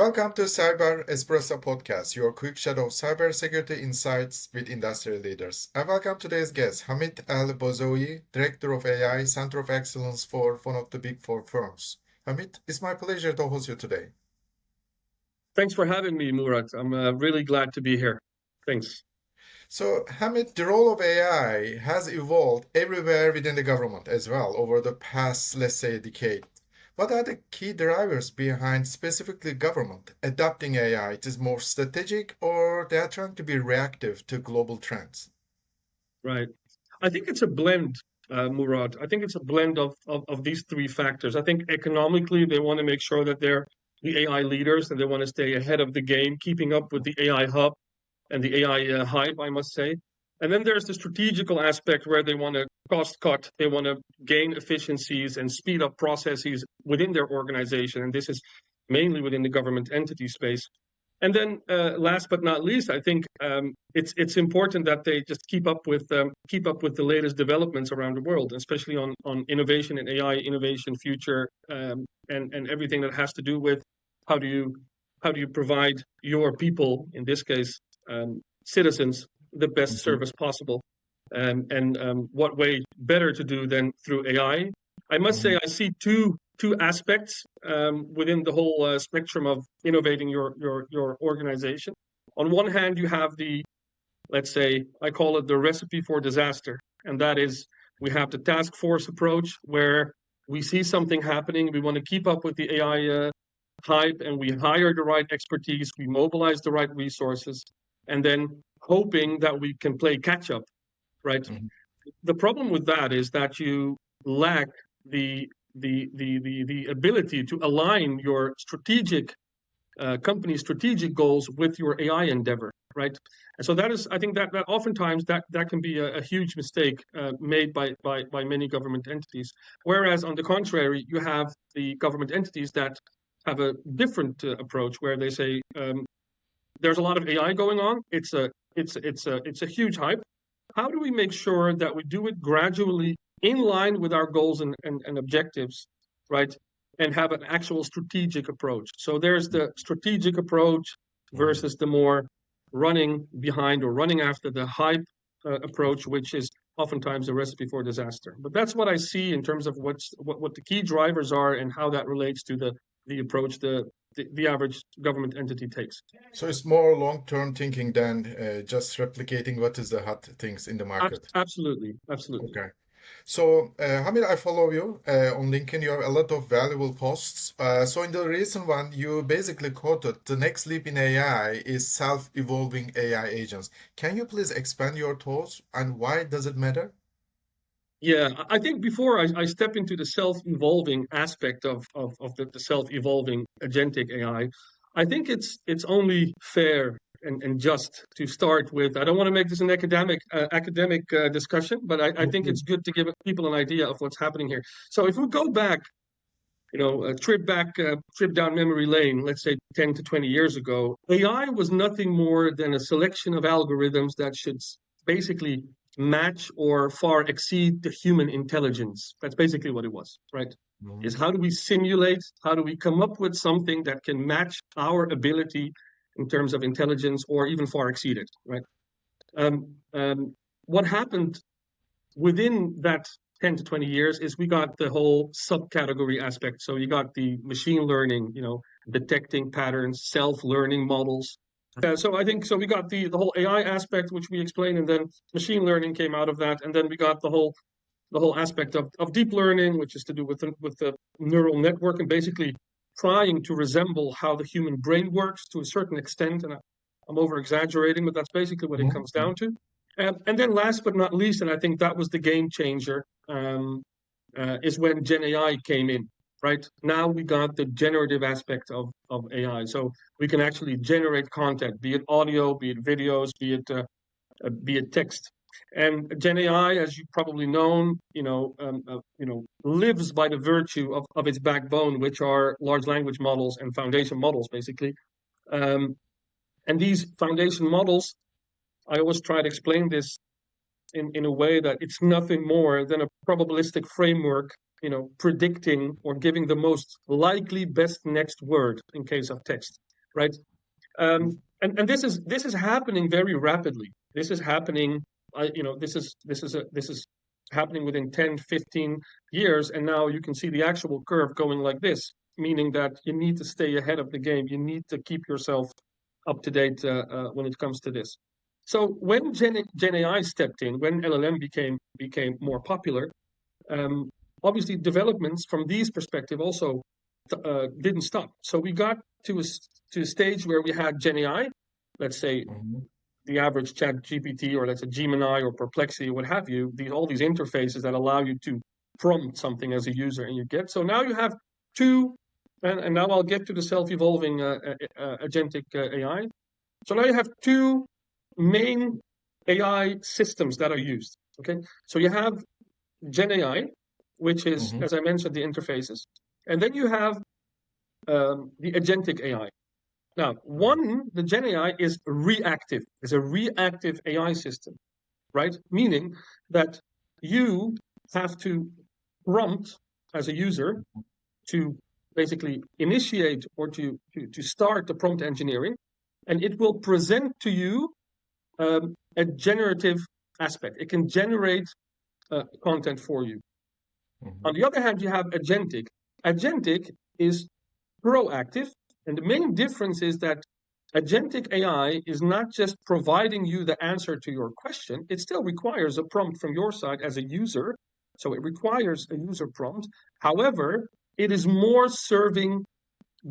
Welcome to Cyber Espresso Podcast, your quick shot of cybersecurity insights with industry leaders. I welcome today's guest, Hamid El Bouazzaouyi, Director of AI, Center of Excellence for one of the Big Four firms. Hamid, it's my pleasure to host you today. Thanks for having me, Murat. I'm really glad to be here. Thanks. So, Hamid, the role of AI has evolved everywhere within the government as well over the past, let's say, decade. What are the key drivers behind specifically government adopting AI? It is more strategic or they are trying to be reactive to global trends? Right. I think it's a blend, Murat. I think it's a blend of these three factors. I think economically, they want to make sure that they're the AI leaders and they want to stay ahead of the game, keeping up with the AI hub and the AI hype, I must say. And then there's the strategical aspect where they want to cost cut, they want to gain efficiencies and speed up processes within their organization. And this is mainly within the government entity space. And then, last but not least, I think it's important that they just keep up with the latest developments around the world, especially on innovation and AI innovation, future, and everything that has to do with how do you how do you provide your people, in this case, citizens, the best service possible, and what way better to do than through AI. I must say, Mhm. I see two aspects within the whole spectrum of innovating your organization. On one hand, you have the, let's say, I call it the recipe for disaster, and that is we have the task force approach where we see something happening, we want to keep up with the AI hype, and we hire the right expertise, we mobilize the right resources, and then hoping that we can play catch up, right? Mhm. The problem with that is that you lack the the ability to align your strategic company strategic goals with your AI endeavor, right? And so that is, I think that oftentimes that can be a huge mistake made by many government entities. Whereas on the contrary, you have the government entities that have a different approach where they say there's a lot of AI going on. It's a huge hype. How do we make sure that we do it gradually in line with our goals and objectives, right? And have an actual strategic approach. So there's the strategic approach Mhm. versus the more running behind or running after the hype approach, which is oftentimes a recipe for disaster. But that's what I see in terms of what the key drivers are and how that relates to the approach the average government entity takes. So it's more long-term thinking than just replicating what is the hot things in the market. Absolutely, absolutely. Okay. So, Hamid, I follow you on LinkedIn. You have a lot of valuable posts. So, in the recent one, you basically quoted the next leap in AI is self-evolving AI agents. Can you please expand your thoughts and why does it matter? Yeah, I think before I step into the self-evolving aspect of the self-evolving agentic AI, I think it's only fair and just to start with. I don't want to make this an academic discussion, but I think Mhm. it's good to give people an idea of what's happening here. So if we go back, trip down memory lane, let's say 10 to 20 years ago, AI was nothing more than a selection of algorithms that should basically match or far exceed the human intelligence. That's basically what it was, right? Is how do we simulate, how do we come up with something that can match our ability in terms of intelligence or even far exceed it, right? Um, um, what happened within that 10 to 20 years is we got the whole subcategory aspect. So you got the machine learning, detecting patterns, self-learning models. So I think so we got the whole AI aspect, which we explained, and then machine learning came out of that, and then we got the whole aspect of deep learning, which is to do with the neural network and basically trying to resemble how the human brain works to a certain extent. And I'm over exaggerating, but that's basically what it Mhm. comes down to. And then last but not least, and I think that was the game changer, is when Gen AI came in. Right now, we got the generative aspect of AI, so we can actually generate content, be it audio, be it videos, be it text. And Gen AI, as you probably known, lives by the virtue of its backbone, which are large language models and foundation models, basically. Um, and these foundation models, I always try to explain this in a way that it's nothing more than a probabilistic framework, predicting or giving the most likely best next word in case of text. right? And this is happening very rapidly. This is happening, this is happening within 10, 15 years, and now you can see the actual curve going like this, meaning that you need to stay ahead of the game. You need to keep yourself up to date when it comes to this. So when Gen AI stepped in, when LLM became more popular, um, obviously developments from these perspective also didn't stop. So we got to a stage where we had Gen AI, let's say Mhm. the average Chat GPT, or let's say Gemini or Perplexity, what have you, all these interfaces that allow you to prompt something as a user, and you get. So now you have two, and now I'll get to the self-evolving agentic AI. So now you have two main AI systems that are used. Okay, so you have Gen AI, which is, Mhm. as I mentioned, the interfaces, and then you have the agentic AI. Now, the Gen AI is reactive. It's a reactive AI system, right? Meaning that you have to prompt as a user to basically initiate or to start the prompt engineering, and it will present to you a generative aspect. It can generate content for you. On Mhm. the other hand, you have agentic. Agentic is proactive, and the main difference is that agentic AI is not just providing you the answer to your question, it still requires a prompt from your side as a user. So it requires a user prompt. However, it is more serving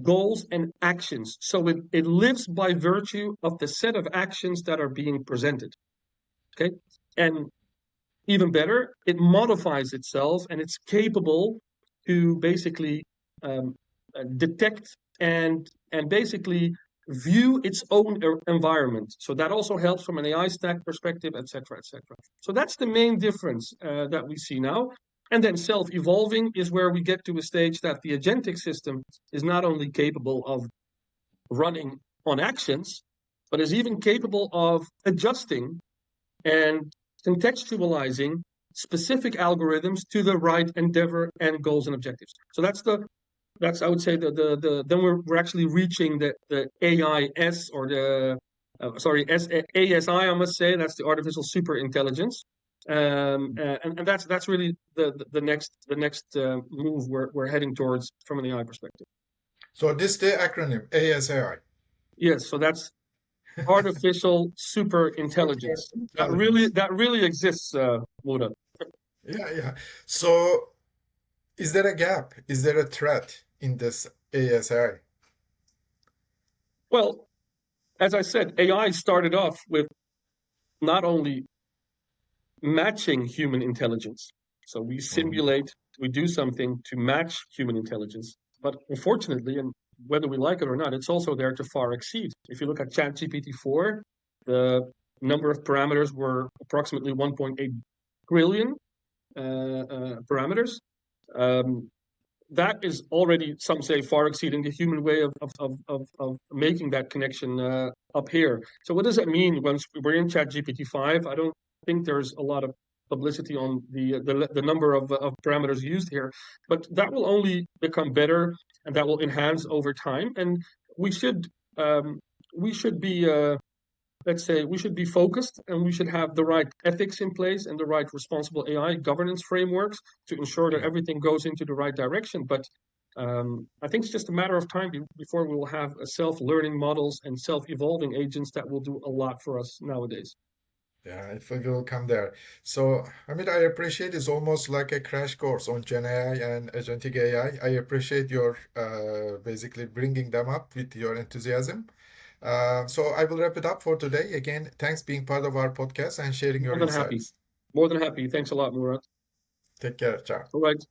goals and actions. So it lives by virtue of the set of actions that are being presented. Okay. And even better, it modifies itself and it's capable to basically detect and basically view its own environment. So that also helps from an AI stack perspective, etc., etc. So that's the main difference that we see now. And then self-evolving is where we get to a stage that the agentic system is not only capable of running on actions, but is even capable of adjusting and contextualizing specific algorithms to the right endeavor and goals and objectives. So that's I would say the then we're actually reaching the AIS, or the ASI, I must say. That's the artificial super intelligence. And that's really the next move we're heading towards from an AI perspective. So this the acronym ASAI. Yes, so that's artificial super Super intelligence. intelligence. That really exists, Murat. Yeah, yeah. So is there a gap? Is there a threat in this ASI? Well, as I said, AI started off with not only matching human intelligence. So we Mhm. simulate, we do something to match human intelligence. But unfortunately, and whether we like it or not, it's also there to far exceed. If you look at ChatGPT 4, the number of parameters were approximately 1.8 trillion parameters. Um, that is already, some say, far exceeding the human way of making that connection up here. So what does that mean once we're in ChatGPT 5? I don't think there's a lot of publicity on the number of parameters used here, but that will only become better and that will enhance over time. And we should um, we should be let's say we should be focused, and we should have the right ethics in place and the right responsible AI governance frameworks to ensure that Yeah. everything goes into the right direction. But I think it's just a matter of time before we will have self-learning models and self-evolving agents that will do a lot for us nowadays. Yeah, I think we'll come there. So, I mean, I appreciate it's almost like a crash course on Gen AI and agentic AI. I appreciate your basically bringing them up with your enthusiasm. So I will wrap it up for today. Again, thanks being part of our podcast and sharing your More than happy. insights. More than happy. Thanks a lot, Murat. Take care. Ciao. All right.